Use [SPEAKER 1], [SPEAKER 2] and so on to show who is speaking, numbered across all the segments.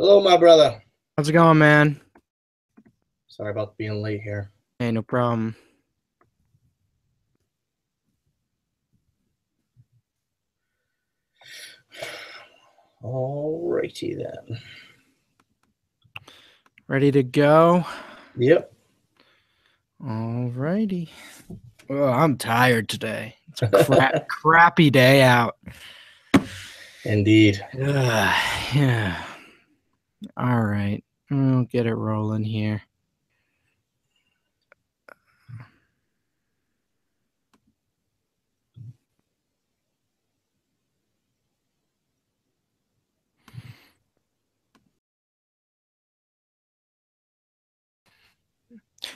[SPEAKER 1] Hello, my brother.
[SPEAKER 2] How's it going, man?
[SPEAKER 1] Sorry about being late here.
[SPEAKER 2] Hey, no problem.
[SPEAKER 1] Alrighty then.
[SPEAKER 2] Ready to go?
[SPEAKER 1] Yep.
[SPEAKER 2] Alrighty. Oh, I'm tired today. It's a crappy day out.
[SPEAKER 1] Indeed.
[SPEAKER 2] Yeah. All right. I'll get it rolling here.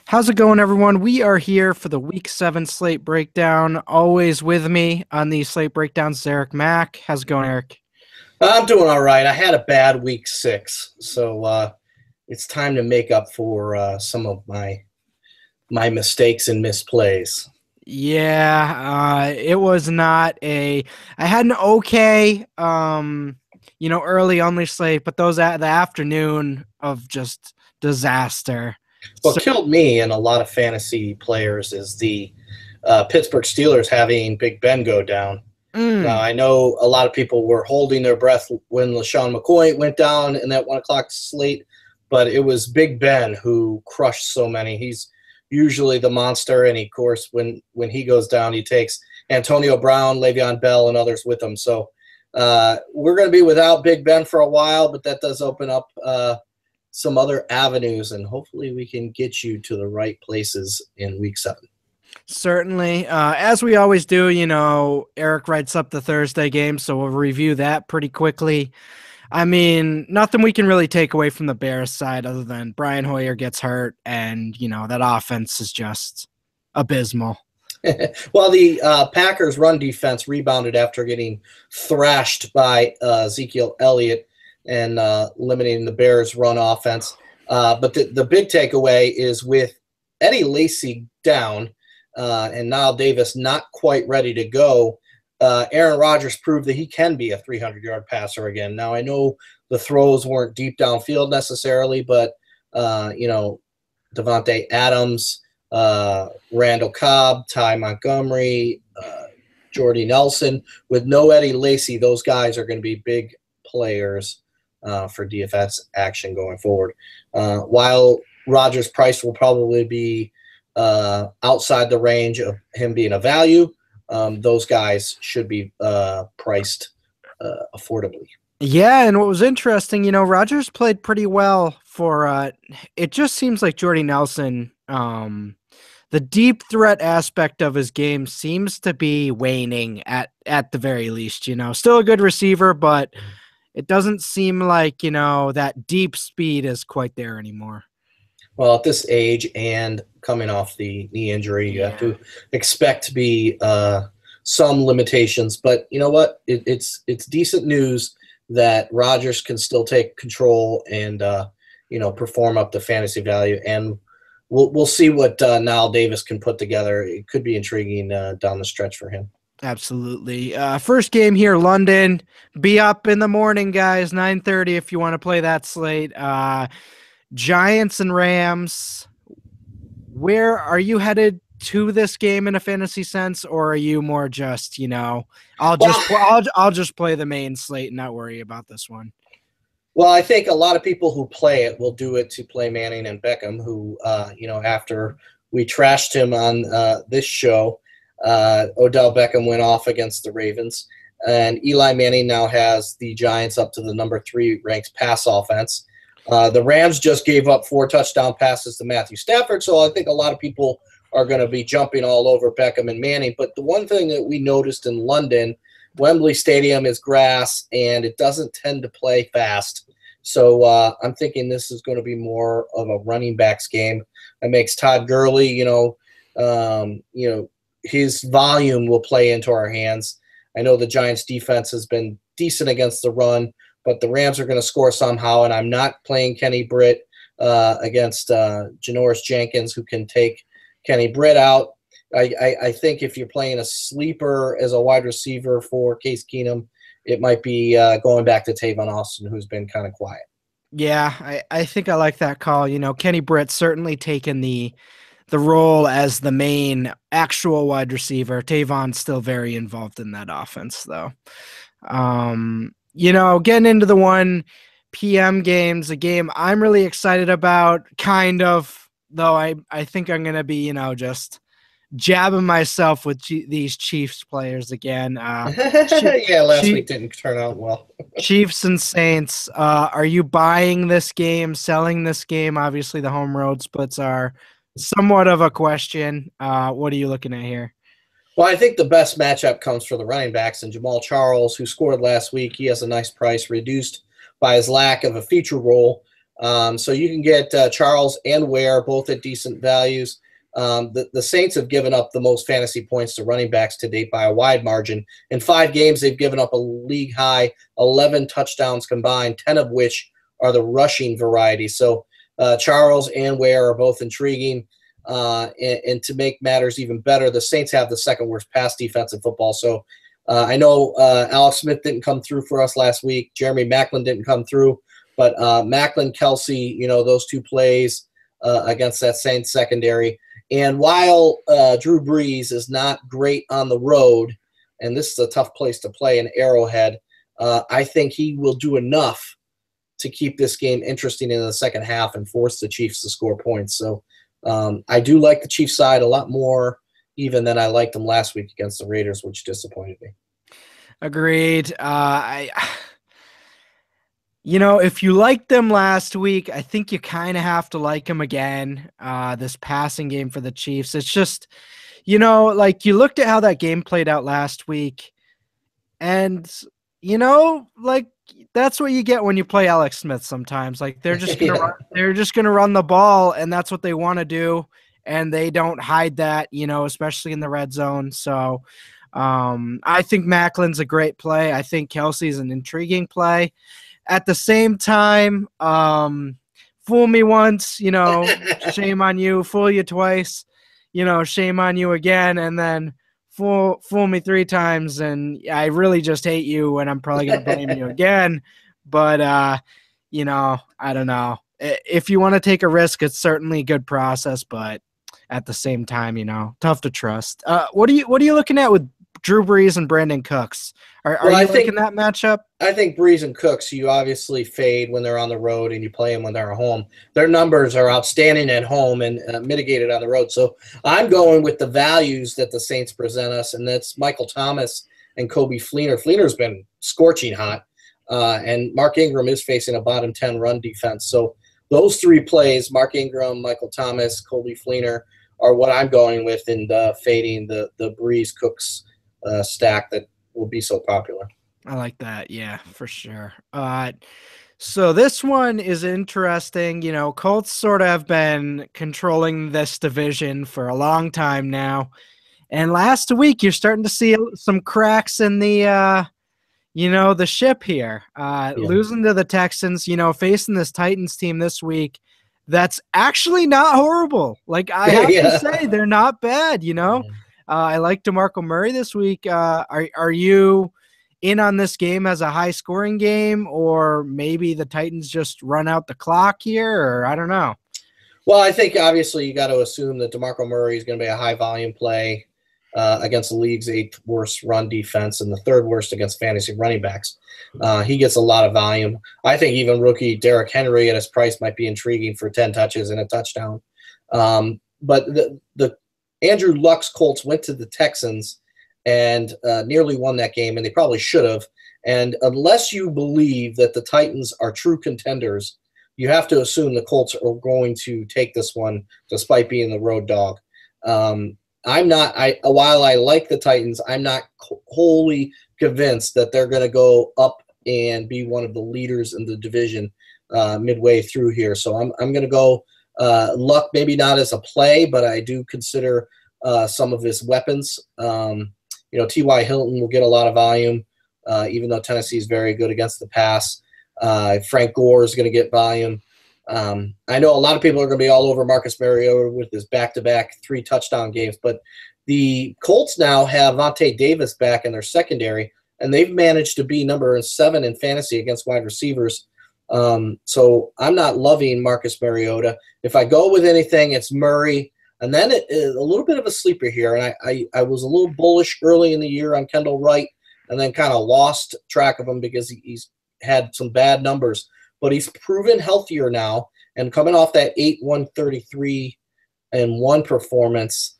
[SPEAKER 2] How's it going, everyone? We are here for the Week 7 Slate Breakdown. Always with me on the Slate Breakdowns is Eric Mack. How's it going, Eric?
[SPEAKER 1] I'm doing all right. I had a bad week 6, so it's time to make up for some of my mistakes and misplays.
[SPEAKER 2] Yeah, it was not I had an okay, early only slate, but the afternoon of just disaster.
[SPEAKER 1] What killed me and a lot of fantasy players is the Pittsburgh Steelers having Big Ben go down. Now, I know a lot of people were holding their breath when LaShawn McCoy went down in that 1 o'clock slate, but it was Big Ben who crushed so many. He's usually the monster, and of course, when he goes down, he takes Antonio Brown, Le'Veon Bell, and others with him. So we're going to be without Big Ben for a while, but that does open up some other avenues, and hopefully we can get you to the right places in Week 7.
[SPEAKER 2] Certainly. As we always do, Eric writes up the Thursday game, so we'll review that pretty quickly. I mean, nothing we can really take away from the Bears side other than Brian Hoyer gets hurt, and, that offense is just abysmal.
[SPEAKER 1] Well, the Packers' run defense rebounded after getting thrashed by Ezekiel Elliott and limiting the Bears' run offense. But the big takeaway is with Eddie Lacy down and Niall Davis not quite ready to go, Aaron Rodgers proved that he can be a 300-yard passer again. Now, I know the throws weren't deep downfield necessarily, but, Devontae Adams, Randall Cobb, Ty Montgomery, Jordy Nelson. With no Eddie Lacy, those guys are going to be big players for DFS action going forward. While Rodgers' price will probably be outside the range of him being a value, those guys should be priced affordably.
[SPEAKER 2] Yeah, and what was interesting, Rodgers played pretty well for it just seems like Jordy Nelson, the deep threat aspect of his game seems to be waning at the very least, Still a good receiver, but it doesn't seem like, that deep speed is quite there anymore.
[SPEAKER 1] Well, at this age and coming off the knee injury, you have to expect to be some limitations. But you know what? It's decent news that Rodgers can still take control and perform up the fantasy value. And we'll see what Niall Davis can put together. It could be intriguing down the stretch for him.
[SPEAKER 2] Absolutely. First game here, London. Be up in the morning, guys. 9:30 if you want to play that slate. Giants and Rams. Where are you headed to this game in a fantasy sense, or are you more just, I'll just play the main slate and not worry about this one?
[SPEAKER 1] Well, I think a lot of people who play it will do it to play Manning and Beckham, who after we trashed him on this show, Odell Beckham went off against the Ravens, and Eli Manning now has the Giants up to the number 3 ranked pass offense. The Rams just gave up 4 touchdown passes to Matthew Stafford, so I think a lot of people are going to be jumping all over Beckham and Manning. But the one thing that we noticed in London, Wembley Stadium is grass, and it doesn't tend to play fast. So I'm thinking this is going to be more of a running backs game. It makes Todd Gurley, his volume will play into our hands. I know the Giants' defense has been decent against the run, but the Rams are going to score somehow, and I'm not playing Kenny Britt against Janoris Jenkins, who can take Kenny Britt out. I think if you're playing a sleeper as a wide receiver for Case Keenum, it might be going back to Tavon Austin, who's been kind of quiet.
[SPEAKER 2] Yeah, I think I like that call. Kenny Britt certainly taken the role as the main actual wide receiver. Tavon's still very involved in that offense, though. Getting into the 1 p.m. games, a game I'm really excited about, kind of, though I think I'm going to be, just jabbing myself with these Chiefs players again.
[SPEAKER 1] Last week didn't turn out well.
[SPEAKER 2] Chiefs and Saints. Are you buying this game, selling this game? Obviously, the home road splits are somewhat of a question. What are you looking at here?
[SPEAKER 1] Well, I think the best matchup comes for the running backs, and Jamal Charles, who scored last week, he has a nice price reduced by his lack of a feature role. So you can get Charles and Ware both at decent values. The Saints have given up the most fantasy points to running backs to date by a wide margin. In 5 games, they've given up a league-high 11 touchdowns combined, 10 of which are the rushing variety. So Charles and Ware are both intriguing. And to make matters even better, the Saints have the second worst pass defense in football. So I know Alex Smith didn't come through for us last week. Jeremy Maclin didn't come through. But Maclin, Kelsey, those 2 plays against that Saints secondary. And while Drew Brees is not great on the road, and this is a tough place to play in Arrowhead, I think he will do enough to keep this game interesting in the second half and force the Chiefs to score points. So I do like the Chiefs side a lot more even than I liked them last week against the Raiders, which disappointed me.
[SPEAKER 2] Agreed. If you liked them last week, I think you kind of have to like them again. This passing game for the Chiefs. It's just, you looked at how that game played out last week, and, that's what you get when you play Alex Smith sometimes. They're just gonna run the ball, and that's what they want to do, and they don't hide that, especially in the red zone. So I think Macklin's a great play. I think Kelsey's an intriguing play. At the same time, fool me once, shame on you. Fool you twice, shame on you again. And then fool me 3 times, and I really just hate you, and I'm probably going to blame you again. But, I don't know. If you want to take a risk, it's certainly a good process. But at the same time, tough to trust. What are you looking at with Drew Brees and Brandon Cooks? Are you liking that matchup?
[SPEAKER 1] I think Brees and Cooks, you obviously fade when they're on the road and you play them when they're at home. Their numbers are outstanding at home and mitigated on the road. So I'm going with the values that the Saints present us, and that's Michael Thomas and Kobe Fleener. Fleener's been scorching hot, and Mark Ingram is facing a bottom 10 run defense. So those 3 plays, Mark Ingram, Michael Thomas, Kobe Fleener, are what I'm going with in fading the Brees Cooks stack that will be so popular.
[SPEAKER 2] I like that. Yeah, for sure. So this one is interesting. Colts sort of have been controlling this division for a long time now. And last week, you're starting to see some cracks in the, the ship here. Losing to the Texans, facing this Titans team this week, that's actually not horrible. I have to say, they're not bad, I like DeMarco Murray this week. Are you in on this game as a high-scoring game, or maybe the Titans just run out the clock here, or I don't know?
[SPEAKER 1] Well, I think obviously you got to assume that DeMarco Murray is going to be a high-volume play against the league's 8th worst run defense and the 3rd worst against fantasy running backs. He gets a lot of volume. I think even rookie Derrick Henry at his price might be intriguing for 10 touches and a touchdown. But the Andrew Luck's Colts went to the Texans and nearly won that game, and they probably should have. And unless you believe that the Titans are true contenders, you have to assume the Colts are going to take this one despite being the road dog. While I like the Titans, I'm not wholly convinced that they're going to go up and be one of the leaders in the division midway through here. So I'm going to go Luck, maybe not as a play, but I do consider some of his weapons. T.Y. Hilton will get a lot of volume, even though Tennessee is very good against the pass. Frank Gore is going to get volume. I know a lot of people are going to be all over Marcus Mariota with his back-to-back 3 touchdown games, but the Colts now have Vontae Davis back in their secondary, and they've managed to be number 7 in fantasy against wide receivers. So I'm not loving Marcus Mariota. If I go with anything, it's Murray. And then it is a little bit of a sleeper here. And I was a little bullish early in the year on Kendall Wright and then kind of lost track of him because he's had some bad numbers. But he's proven healthier now. And coming off that 8-133-1 performance,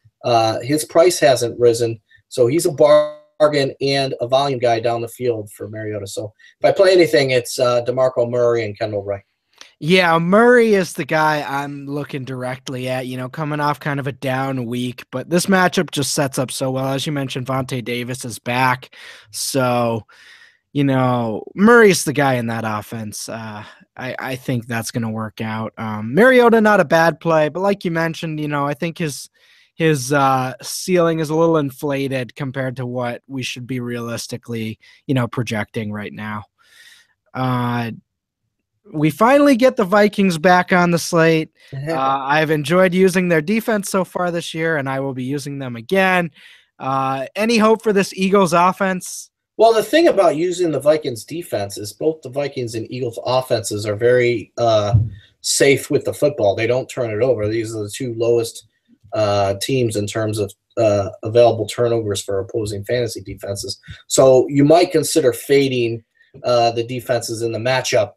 [SPEAKER 1] his price hasn't risen. So he's a bargain and a volume guy down the field for Mariota. So if I play anything, it's DeMarco Murray and Kendall Wright.
[SPEAKER 2] Yeah, Murray is the guy I'm looking directly at, coming off kind of a down week. But this matchup just sets up so well. As you mentioned, Vontae Davis is back. So, Murray's the guy in that offense. I think that's going to work out. Mariota, not a bad play, but like you mentioned, I think his ceiling is a little inflated compared to what we should be realistically, projecting right now. We finally get the Vikings back on the slate. I've enjoyed using their defense so far this year, and I will be using them again. Any hope for this Eagles offense?
[SPEAKER 1] Well, the thing about using the Vikings defense is both the Vikings and Eagles offenses are very safe with the football. They don't turn it over. These are the two lowest teams in terms of available turnovers for opposing fantasy defenses. So you might consider fading the defenses in the matchup.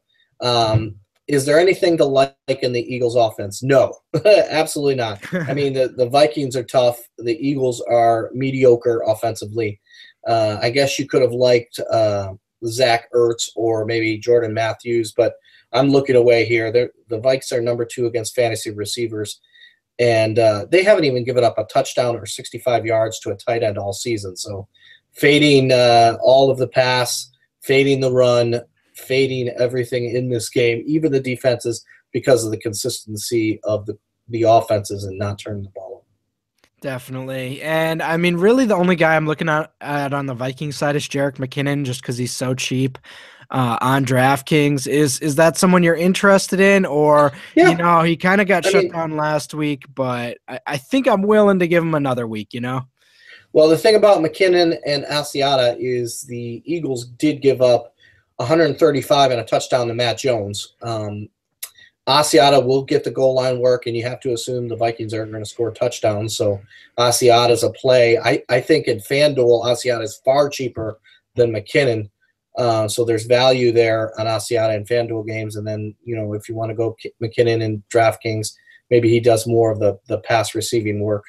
[SPEAKER 1] Is there anything to like in the Eagles offense? No, absolutely not. I mean, the Vikings are tough. The Eagles are mediocre offensively. I guess you could have liked Zach Ertz or maybe Jordan Matthews, but I'm looking away here. The Vikes are number 2 against fantasy receivers, and they haven't even given up a touchdown or 65 yards to a tight end all season. So fading all of the pass, fading the run, fading everything in this game, even the defenses, because of the consistency of the offenses and not turning the ball over.
[SPEAKER 2] Definitely. And I mean, really the only guy I'm looking at on the Viking side is Jerick McKinnon, just because he's so cheap on DraftKings. Is that someone you're interested in? Or, he kind of got shut down last week, but I think I'm willing to give him another week,
[SPEAKER 1] Well, the thing about McKinnon and Asiata is the Eagles did give up 135 and a touchdown to Matt Jones. Asiata will get the goal line work, and you have to assume the Vikings are going to score touchdowns. So Asiata's a play. I think in FanDuel, Asiata is far cheaper than McKinnon. So there's value there on Asiata in FanDuel games. And then, if you want to go McKinnon in DraftKings, maybe he does more of the pass receiving work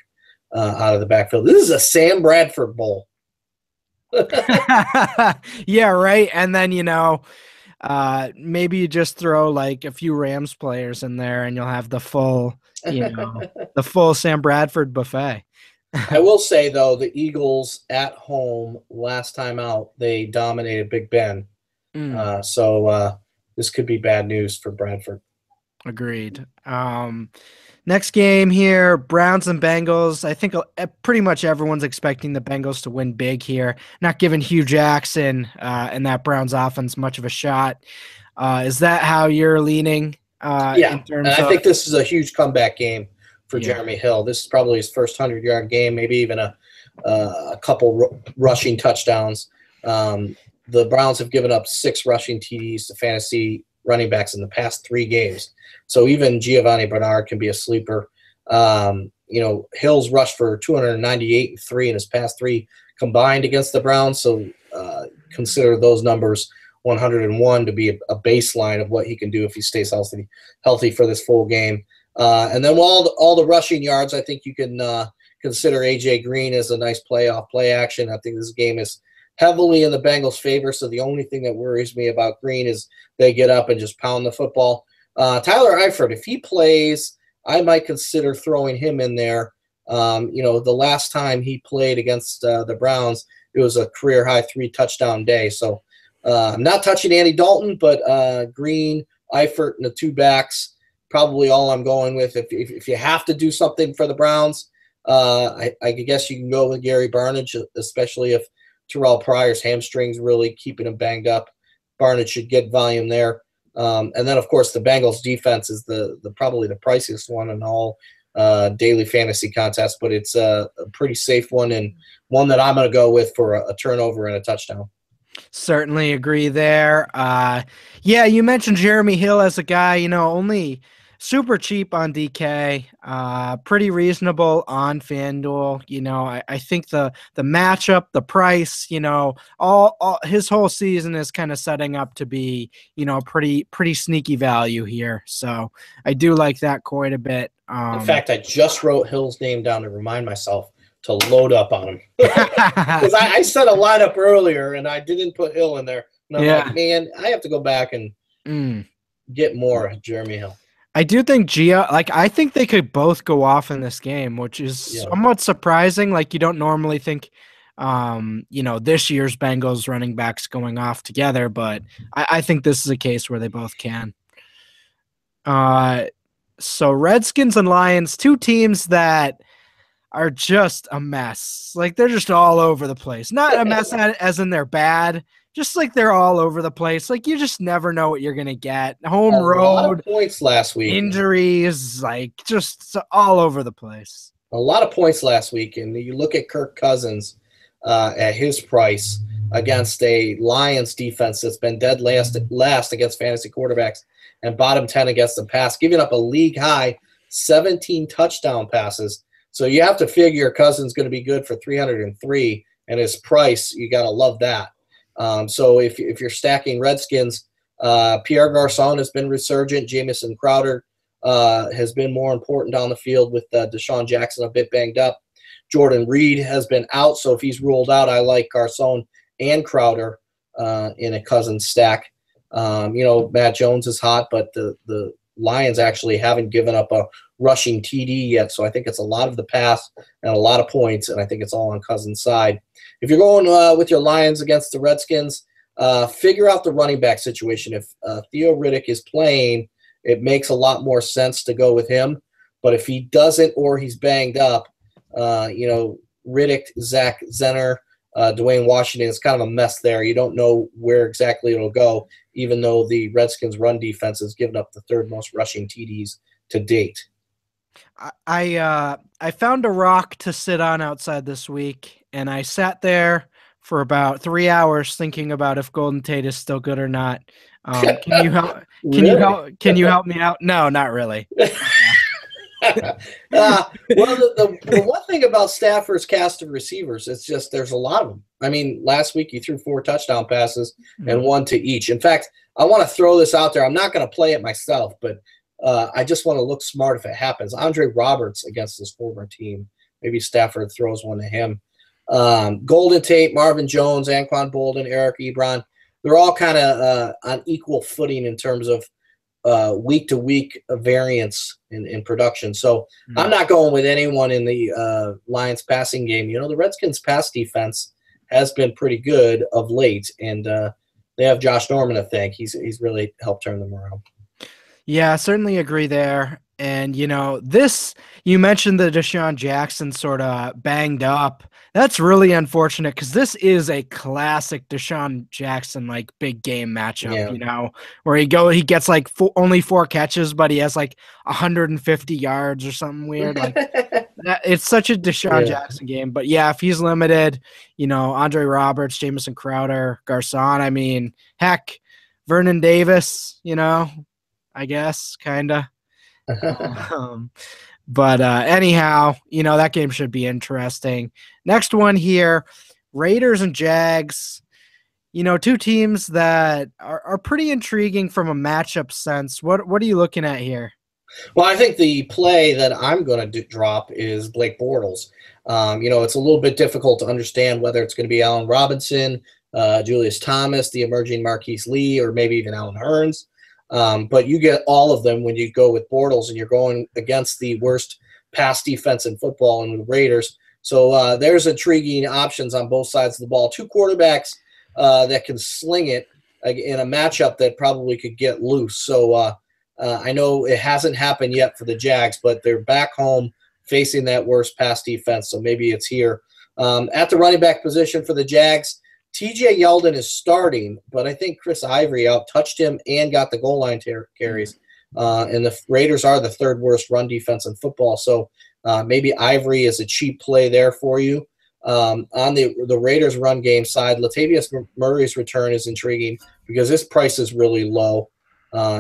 [SPEAKER 1] out of the backfield. This is a Sam Bradford bowl.
[SPEAKER 2] Yeah, right. And then, maybe you just throw like a few Rams players in there and you'll have the full, the full Sam Bradford buffet.
[SPEAKER 1] I will say, though, the Eagles at home last time out, they dominated Big Ben. So this could be bad news for Bradford.
[SPEAKER 2] Agreed. Next game here, Browns and Bengals. I think pretty much everyone's expecting the Bengals to win big here, not giving Hugh Jackson and that Browns offense much of a shot. Is that how you're leaning?
[SPEAKER 1] Yeah, and I think this is a huge comeback game for Jeremy Hill. This is probably his first 100-yard game, maybe even a couple rushing touchdowns. The Browns have given up 6 rushing TDs to fantasy running backs in the past 3 games. So even Giovanni Bernard can be a sleeper. Hill's rushed for 298 and 3 in his past 3 combined against the Browns. So consider those numbers 101 to be a baseline of what he can do if he stays healthy for this full game. And then all the rushing yards, I think you can consider A.J. Green as a nice play action. I think this game is heavily in the Bengals' favor. So the only thing that worries me about Green is they get up and just pound the football. Tyler Eifert, if he plays, I might consider throwing him in there. The last time he played against the Browns, it was a career-high 3-touchdown day. So I'm not touching Andy Dalton, but Green, Eifert, and the 2 backs, probably all I'm going with. If you have to do something for the Browns, I guess you can go with Gary Barnidge, especially if Terrell Pryor's hamstrings really keeping him banged up. Barnidge should get volume there. And then, of course, the Bengals defense is probably the priciest one in all daily fantasy contests, but it's a pretty safe one and one that I'm going to go with for a turnover and a touchdown.
[SPEAKER 2] Certainly agree there. You mentioned Jeremy Hill as a guy, only super cheap on DK, pretty reasonable on FanDuel. I think the matchup, the price, all his whole season is kind of setting up to be, pretty sneaky value here. So I do like that quite a bit.
[SPEAKER 1] In fact, I just wrote Hill's name down to remind myself to load up on him. Because I set a lineup earlier and I didn't put Hill in there. And I'm like, man, I have to go back and get more Jeremy Hill.
[SPEAKER 2] I do think I think they could both go off in this game, which is somewhat surprising. Like, you don't normally think This year's Bengals running backs going off together, but I think this is a case where they both can. So Redskins and Lions, two teams that are just a mess. Like they're just all over the place. Not a mess as in they're bad, just like they're all over the place. Like you just never know what you're gonna get. Home road,
[SPEAKER 1] a lot of points last week.
[SPEAKER 2] Injuries, like just all over the place.
[SPEAKER 1] A lot of points last week, and you look at Kirk Cousins at his price against a Lions defense that's been dead last against fantasy quarterbacks and bottom 10 against the pass, giving up a league high 17 touchdown passes. So you have to figure Cousins going to be good for 303, and his price, you got to love that. So if you're stacking Redskins, Pierre Garçon has been resurgent. Jamison Crowder has been more important down the field with Deshaun Jackson a bit banged up. Jordan Reed has been out, so if he's ruled out, I like Garçon and Crowder in a Cousins stack. Matt Jones is hot, but the Lions actually haven't given up a rushing TD yet, so I think it's a lot of the pass and a lot of points, and I think it's all on Cousins' side. If you're going with your Lions against the Redskins, figure out the running back situation. If Theo Riddick is playing, it makes a lot more sense to go with him. But if he doesn't or he's banged up, Riddick, Zach Zenner, Dwayne Washington, it's kind of a mess there. You don't know where exactly it'll go, even though the Redskins' run defense has given up the third most rushing TDs to date.
[SPEAKER 2] I found a rock to sit on outside this week, and I sat there for about 3 hours thinking about if Golden Tate is still good or not. Can you help? Can you help me out? No, not really.
[SPEAKER 1] The one thing about Stafford's cast of receivers, it's just there's a lot of them. I mean, last week you threw 4 touchdown passes and 1 to each. In fact, I want to throw this out there. I'm not going to play it myself, but I just want to look smart if it happens. Andre Roberts against his former team. Maybe Stafford throws one to him. Golden Tate, Marvin Jones, Anquan Bolden, Eric Ebron, they're all kind of on equal footing in terms of week-to-week variance in production. So I'm not going with anyone in the Lions passing game. The Redskins' pass defense has been pretty good of late, and they have Josh Norman to thank. He's really helped turn them around.
[SPEAKER 2] Yeah, I certainly agree there. And, you mentioned the Deshaun Jackson sort of banged up. That's really unfortunate because this is a classic Deshaun Jackson, like, big game matchup, where he gets like only 4 catches, but he has like 150 yards or something weird. Like it's such a Deshaun Jackson game. But yeah, if he's limited, Andre Roberts, Jamison Crowder, Garçon, I mean, heck, Vernon Davis, I guess, kind of. But anyhow, that game should be interesting. Next one here, Raiders and Jags, two teams that are pretty intriguing from a matchup sense. What are you looking at here?
[SPEAKER 1] Well, I think the play that I'm going to drop is Blake Bortles. It's a little bit difficult to understand whether it's going to be Allen Robinson, Julius Thomas, the emerging Marquise Lee, or maybe even Allen Hurns. But you get all of them when you go with Bortles, and you're going against the worst pass defense in football and the Raiders. So there's intriguing options on both sides of the ball. 2 quarterbacks that can sling it in a matchup that probably could get loose. So I know it hasn't happened yet for the Jags, but they're back home facing that worst pass defense, so maybe it's here. At the running back position for the Jags, TJ Yeldon is starting, but I think Chris Ivory out-touched him and got the goal line carries. And the Raiders are the 3rd worst run defense in football, so maybe Ivory is a cheap play there for you. On the Raiders run game side, Latavius Murray's return is intriguing because his price is really low.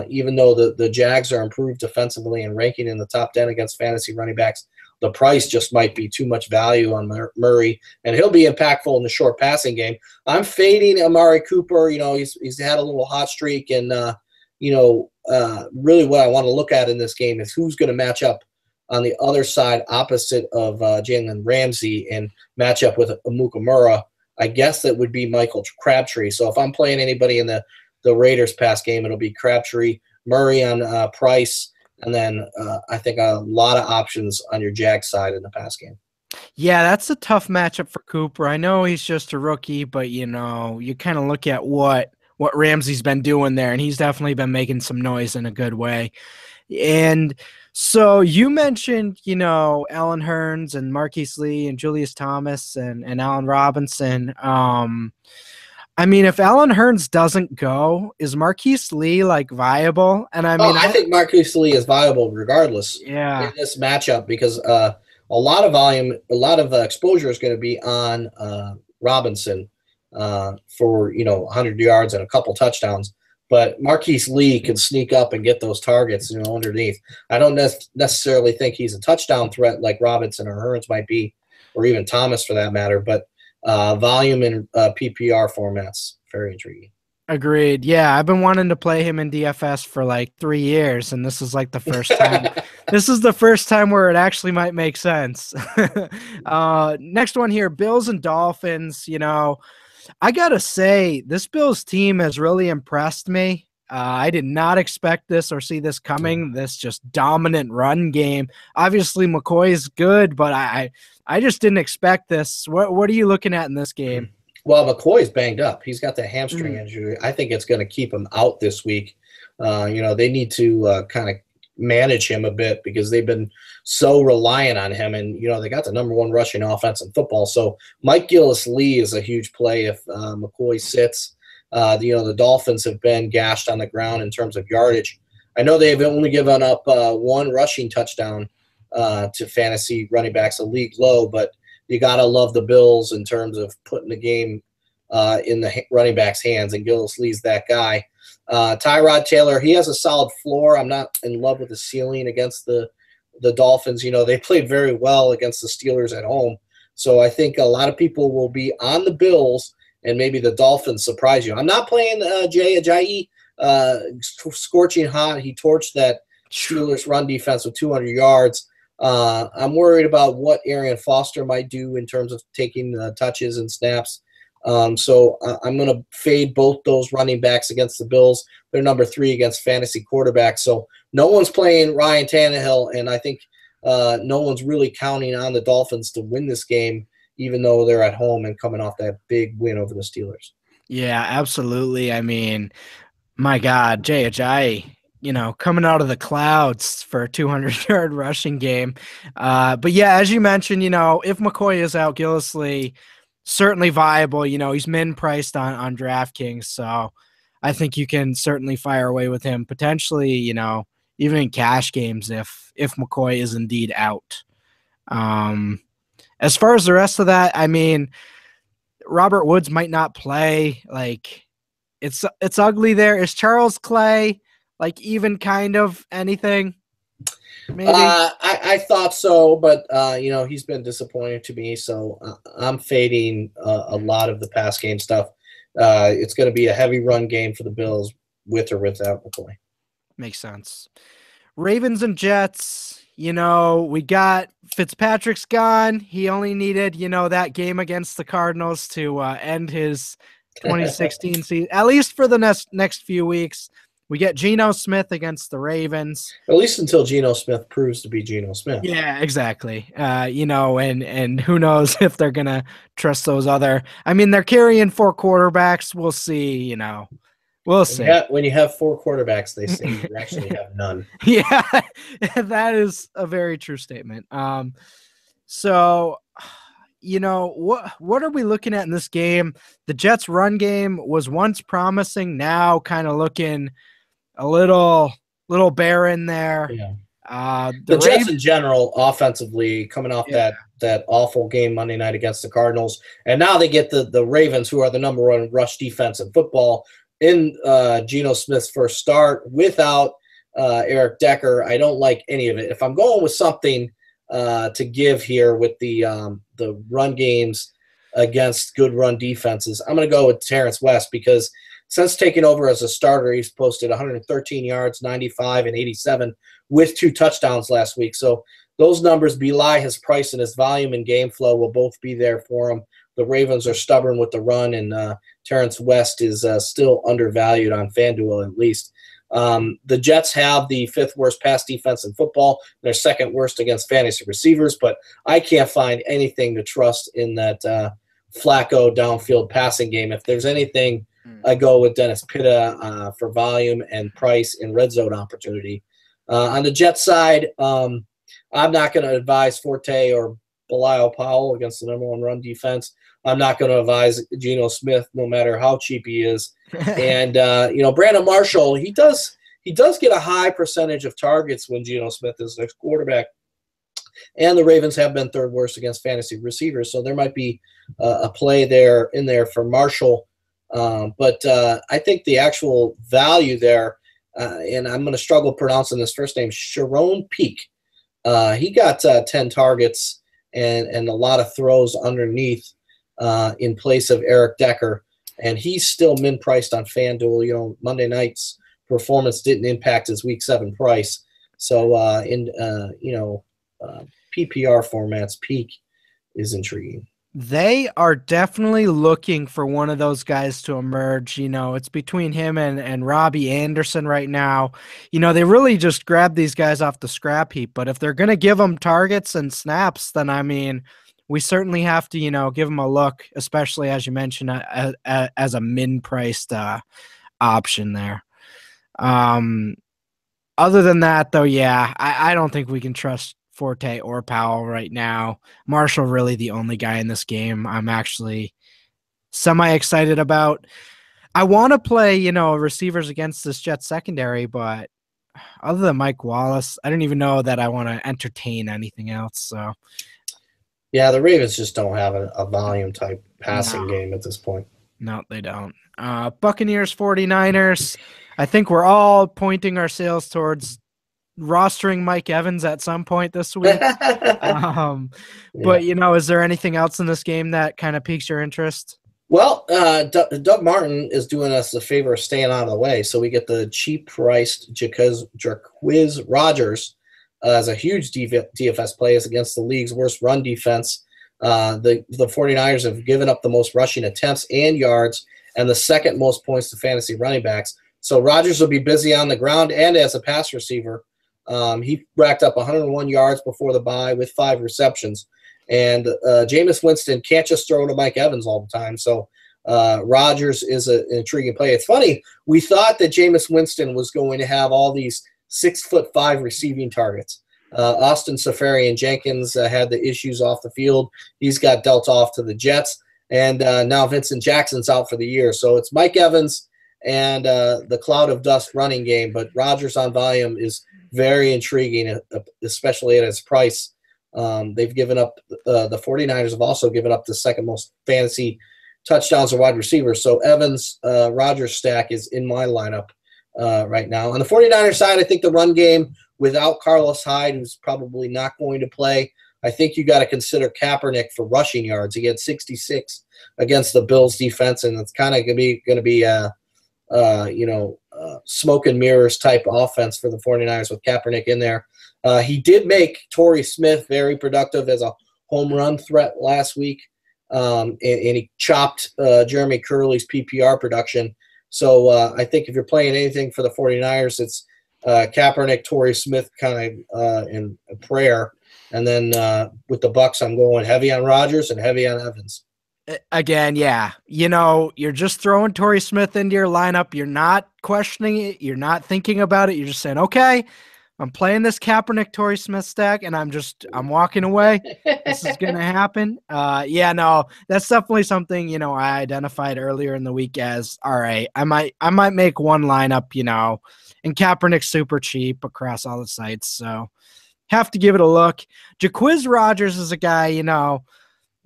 [SPEAKER 1] Even though the Jags are improved defensively and ranking in the top 10 against fantasy running backs, the price just might be too much value on Murray, and he'll be impactful in the short passing game. I'm fading Amari Cooper. He's had a little hot streak, and really what I want to look at in this game is who's going to match up on the other side opposite of Jalen Ramsey and match up with Amukamura. I guess that would be Michael Crabtree. So if I'm playing anybody in the Raiders pass game, it'll be Crabtree, Murray on Price, and then I think a lot of options on your Jag side in the pass game.
[SPEAKER 2] Yeah, that's a tough matchup for Cooper. I know he's just a rookie, but you kind of look at what Ramsey's been doing there, and he's definitely been making some noise in a good way. And so you mentioned, Alan Hearns and Marquise Lee and Julius Thomas and Allen Robinson. I mean, if Alan Hearns doesn't go, is Marquise Lee like viable? And I
[SPEAKER 1] Oh,
[SPEAKER 2] mean,
[SPEAKER 1] I think Marquise Lee is viable regardless in
[SPEAKER 2] yeah,
[SPEAKER 1] this matchup because a lot of volume, a lot of exposure is going to be on Robinson for 100 yards and a couple touchdowns. But Marquise Lee can sneak up and get those targets, underneath. I don't necessarily think he's a touchdown threat like Robinson or Hearns might be, or even Thomas for that matter. But volume in PPR formats, very intriguing.
[SPEAKER 2] agreed. Yeah, I've been wanting to play him in DFS for like 3 years, and this is like the first time. This is the first time where it actually might make sense. Next one here, Bills and Dolphins. I gotta say, this Bills team has really impressed me. I did not expect this or see this coming. This just dominant run game. Obviously, McCoy is good, but I just didn't expect this. What are you looking at in this game?
[SPEAKER 1] Well, McCoy's banged up. He's got the hamstring injury. I think it's going to keep him out this week. They need to kind of manage him a bit because they've been so reliant on him. And, they got the number one rushing offense in football. So Mike Gillis-Lee is a huge play if McCoy sits. The Dolphins have been gashed on the ground in terms of yardage. I know they've only given up one rushing touchdown to fantasy running backs, a league low, but you got to love the Bills in terms of putting the game in the running back's hands, and Gillis-Lee's that guy. Tyrod Taylor, he has a solid floor. I'm not in love with the ceiling against the Dolphins. They played very well against the Steelers at home. So I think a lot of people will be on the Bills, and maybe the Dolphins surprise you. I'm not playing Jay Ajayi scorching hot. He torched that Steelers run defense with 200 yards. I'm worried about what Arian Foster might do in terms of taking touches and snaps. So I'm going to fade both those running backs against the Bills. They're number 3 against fantasy quarterbacks. So no one's playing Ryan Tannehill, and I think no one's really counting on the Dolphins to win this game, even though they're at home and coming off that big win over the Steelers.
[SPEAKER 2] Yeah, absolutely. I mean, my God, Jay Ajayi, coming out of the clouds for a 200-yard rushing game. But yeah, as you mentioned, if McCoy is out, Gillis-Lee certainly viable. He's min-priced on DraftKings, so I think you can certainly fire away with him, potentially, even in cash games if McCoy is indeed out. As far as the rest of that, I mean, Robert Woods might not play. Like, it's ugly there. Is Charles Clay like even kind of anything? Maybe.
[SPEAKER 1] I thought so, but he's been disappointing to me. So I'm fading a lot of the pass game stuff. It's going to be a heavy run game for the Bills with or without McCoy.
[SPEAKER 2] Makes sense. Ravens and Jets. We got Fitzpatrick's gone. He only needed, that game against the Cardinals to end his 2016 season, at least for the next few weeks. We get Geno Smith against the Ravens.
[SPEAKER 1] At least until Geno Smith proves to be Geno Smith.
[SPEAKER 2] Yeah, exactly. And who knows if they're going to trust those other. I mean, they're carrying 4 quarterbacks. We'll see, We'll see.
[SPEAKER 1] When you have 4 quarterbacks, they say you actually have none.
[SPEAKER 2] Yeah, that is a very true statement. So, what are we looking at in this game? The Jets' run game was once promising, now kind of looking a little barren there.
[SPEAKER 1] Yeah. The Jets in general, offensively, coming off that awful game Monday night against the Cardinals, and now they get the Ravens, who are the number 1 rush defense in football, in Geno Smith's first start without Eric Decker. I don't like any of it. If I'm going with something to give here with the run games against good run defenses, I'm going to go with Terrence West, because since taking over as a starter, he's posted 113 yards, 95, and 87 with 2 touchdowns last week. So those numbers belie his price, and his volume and game flow will both be there for him. The Ravens are stubborn with the run, and Terrence West is still undervalued on FanDuel at least. The Jets have the 5th worst pass defense in football. They're 2nd worst against fantasy receivers, but I can't find anything to trust in that Flacco downfield passing game. If there's anything, I go with Dennis Pitta for volume and price and red zone opportunity. On the Jets side, I'm not going to advise Forte or Bilal Powell against the number 1 run defense. I'm not going to advise Geno Smith, no matter how cheap he is. And Brandon Marshall, he does get a high percentage of targets when Geno Smith is their quarterback. And the Ravens have been 3rd worst against fantasy receivers, so there might be a play in there for Marshall. But I think the actual value there, and I'm going to struggle pronouncing this first name, Sharon Peak. He got 10 targets and a lot of throws underneath in place of Eric Decker, and he's still min-priced on FanDuel. Monday night's performance didn't impact his Week 7 price. So PPR formats, Peak is intriguing.
[SPEAKER 2] They are definitely looking for one of those guys to emerge. It's between him and Robbie Anderson right now. They really just grab these guys off the scrap heap. But if they're going to give them targets and snaps, then, we certainly have to, give them a look, especially, as you mentioned, as a min-priced option there. Other than that, though, yeah, I don't think we can trust Forte or Powell right now. Marshall really the only guy in this game I'm actually semi-excited about. I want to play, receivers against this Jets secondary, but other than Mike Wallace, I don't even know that I want to entertain anything else. So,
[SPEAKER 1] yeah, the Ravens just don't have a volume type passing game at this point.
[SPEAKER 2] No, they don't. Buccaneers, 49ers. I think we're all pointing our sails towards rostering Mike Evans at some point this week. But, is there anything else in this game that kind of piques your interest?
[SPEAKER 1] Well, Doug Martin is doing us the favor of staying out of the way. So we get the cheap-priced Jacquizz Rodgers as a huge DFS play against the league's worst run defense. The 49ers have given up the most rushing attempts and yards and the 2nd most points to fantasy running backs. So Rodgers will be busy on the ground and as a pass receiver. He racked up 101 yards before the bye with 5 receptions. And Jameis Winston can't just throw to Mike Evans all the time. So Rodgers is an intriguing play. It's funny. We thought that Jameis Winston was going to have all these 6'5" receiving targets. Austin Seferian-Jenkins had the issues off the field. He's got dealt off to the Jets. And now Vincent Jackson's out for the year. So it's Mike Evans and the cloud of dust running game. But Rodgers on volume is very intriguing, especially at his price. They've given up the 49ers have also given up the 2nd most fantasy touchdowns or wide receivers. So Evans Rodgers stack is in my lineup right now. On the 49ers side, I think the run game without Carlos Hyde, who's probably not going to play, I think you got to consider Kaepernick for rushing yards. He had 66 against the Bills defense, and it's kind of going to be smoke and mirrors type offense for the 49ers with Kaepernick in there. He did make Torrey Smith very productive as a home run threat last week, and he chopped Jeremy Curley's PPR production. So I think if you're playing anything for the 49ers, it's Kaepernick, Torrey Smith kind of in prayer. And then with the Bucks, I'm going heavy on Rodgers and heavy on Evans.
[SPEAKER 2] Again, yeah. You're just throwing Torrey Smith into your lineup. You're not questioning it. You're not thinking about it. You're just saying, okay, I'm playing this Kaepernick Torrey Smith stack, and I'm walking away. This is going to happen. That's definitely something, I identified earlier in the week as, all right, I might make one lineup, and Kaepernick's super cheap across all the sites. So have to give it a look. Jacquizz Rodgers is a guy,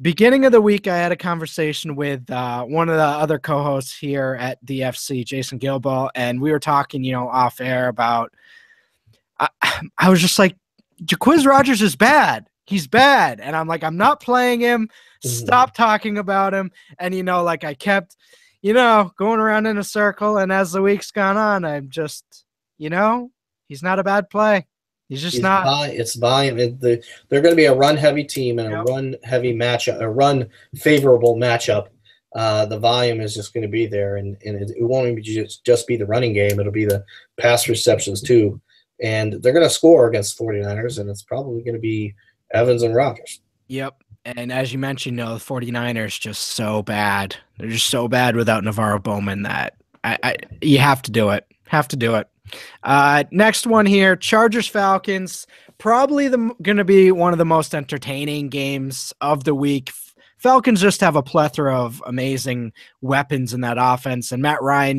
[SPEAKER 2] beginning of the week, I had a conversation with one of the other co-hosts here at DFC, Jason Gilball, and we were talking, off air about, I was just like, Jacquizz Rodgers is bad. He's bad. And I'm like, I'm not playing him. Stop talking about him. And, I kept, going around in a circle. And as the week's gone on, I'm just, he's not a bad play. He's not.
[SPEAKER 1] It's volume. They're going to be a run-heavy team and a run-heavy matchup, a run-favorable matchup. the volume is just going to be there, and it won't even just be the running game. It'll be the pass receptions too. And they're going to score against 49ers, and it's probably going to be Evans and Rodgers.
[SPEAKER 2] Yep. And as you mentioned, the 49ers just so bad. They're just so bad without Navarro Bowman that you have to do it. Have to do it. Next one here, Chargers Falcons. Probably going to be one of the most entertaining games of the week. Falcons just have a plethora of amazing weapons in that offense. And Matt Ryan,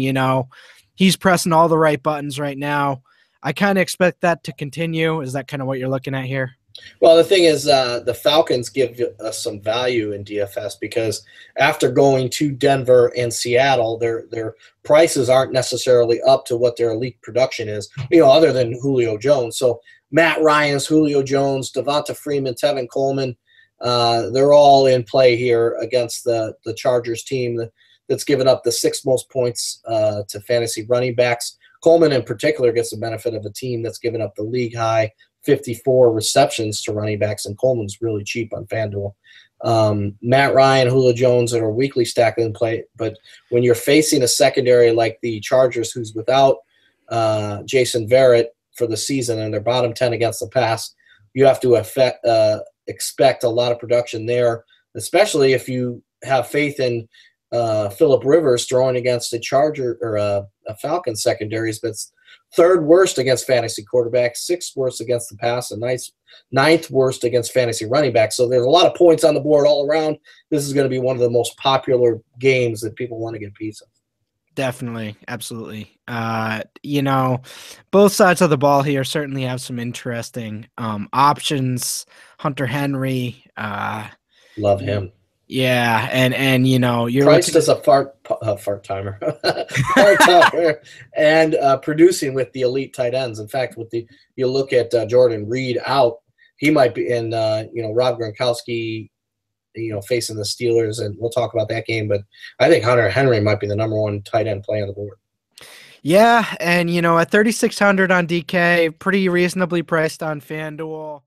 [SPEAKER 2] he's pressing all the right buttons right now. I kind of expect that to continue. Is that kind of what you're looking at here?
[SPEAKER 1] Well, the thing is, the Falcons give us some value in DFS because after going to Denver and Seattle, their prices aren't necessarily up to what their elite production is, other than Julio Jones. So Matt Ryan's, Julio Jones, Devonta Freeman, Tevin Coleman, they're all in play here against the Chargers team that's given up the sixth most points to fantasy running backs. Coleman in particular gets the benefit of a team that's given up the league high 54 receptions to running backs, and Coleman's really cheap on FanDuel. Matt Ryan, Julio Jones are weekly stacked in play, but when you're facing a secondary like the Chargers, who's without Jason Verrett for the season and they're bottom 10 against the pass, you have to expect a lot of production there, especially if you have faith in Phillip Rivers throwing against a Charger or a Falcons secondaries that's third worst against fantasy quarterbacks, sixth worst against the pass, and ninth worst against fantasy running backs. So there's a lot of points on the board all around. This is going to be one of the most popular games that people want to get a piece of.
[SPEAKER 2] Definitely. Absolutely. Both sides of the ball here certainly have some interesting options. Hunter Henry.
[SPEAKER 1] Love him.
[SPEAKER 2] Yeah, and you're
[SPEAKER 1] priced as a part timer, and producing with the elite tight ends. In fact, you look at Jordan Reed out, he might be in. Rob Gronkowski, facing the Steelers, and we'll talk about that game. But I think Hunter Henry might be the number one tight end play on the board.
[SPEAKER 2] Yeah, and at 3,600 on DK, pretty reasonably priced on FanDuel.